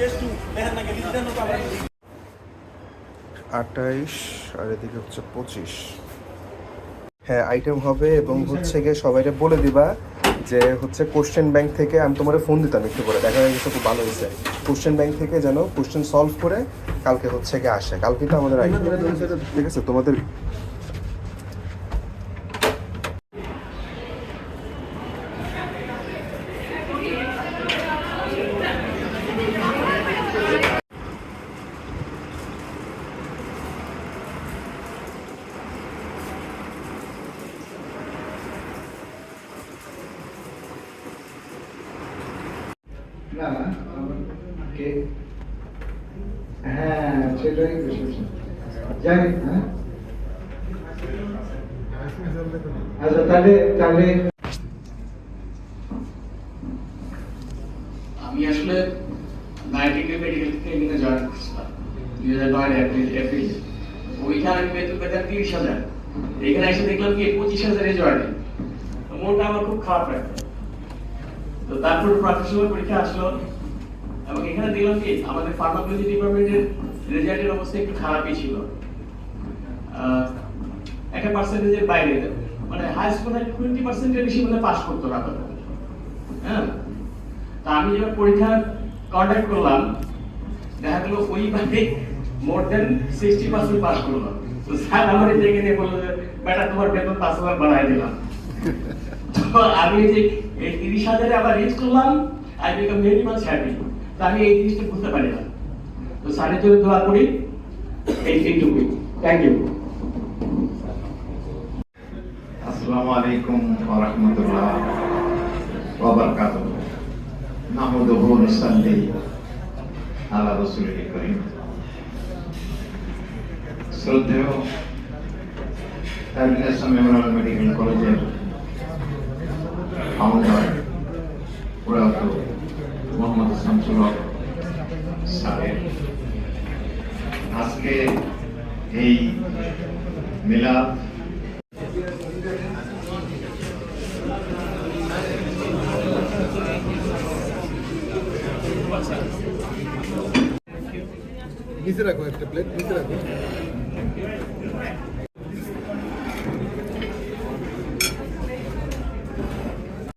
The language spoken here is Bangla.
28 আর এদিকে হচ্ছে 25। হ্যাঁ আইটেম হবে এবং হচ্ছে গিয়ে সবাইকে বলে দিবা যে হচ্ছে কোশ্চেন ব্যাংক থেকে আমি তোমার ফোন দিতাম একটু করে, দেখা গেছে খুব ভালো হয়েছে। কোশ্চেন ব্যাংক থেকে যেন কোশ্চেন সলভ করে কালকে হচ্ছে গিয়ে আসে, কালকে তো আমাদের আইটেম, ঠিক আছে তোমাদের। না না কে, হ্যাঁ সেটাই জানি। হ্যাঁ আচ্ছা তাহলে তাহলে আমি আসলে নাইটিঙ্গেল মেডিকেল ক্লিনিকে জয়েন করছিলাম 2009 এপ্রিল। ওইখানে আমি বেতন পেতাম 30,000, এখানে এসে দেখলাম কি 25,000 জয়েন। মনটা আমার খুব খারাপ লাগতো। তো তারপর প্রফেশনাল পরীক্ষা আসলো এবং এখানে দেখলাম কি আমাদের ফার্মাকোলজি ডিপার্টমেন্টের রেজাল্টের অবস্থা একটু খারাপই ছিল, একটা পার্সেন্টেজের বাইরে, মানে হাই স্কুলে 20% বেশি মানে পাস করতো না। হ্যাঁ, তা আমি যখন পরীক্ষা কন্ডাক্ট করলাম দেখা গেল ওইভাবে মোর দেন 60% পাস করলো। তো স্যার আমার দেখে নিয়ে বললো যে বেটা তোমার বেতন 5,000 বাড়াই দিলাম। তো আমি যে এই 30,000 আবার রিচ করলাম, I become very much happy. তো আমি এই জিনিসটা বুঝতে পারি না। তো স্যারের জন্য দোয়া করি, এইটুকুই। Thank you. আসসালামু আলাইকুম ওয়া রাহমাতুল্লাহ ওয়া বারাকাতুহু। নাহমাদুহু ওয়া নুসাল্লি আলা রাসূলিল কারীম। শ্রদ্ধেয় ইসলাম মেমোরিয়াল মেডিকেল কলেজের ফাউন্ডার প্রয়াত মোহাম্মদ শামসুল হক স্যারের আজকে এই মিলাদ নিচে রাখো, একটা প্লেট নিচে রাখো।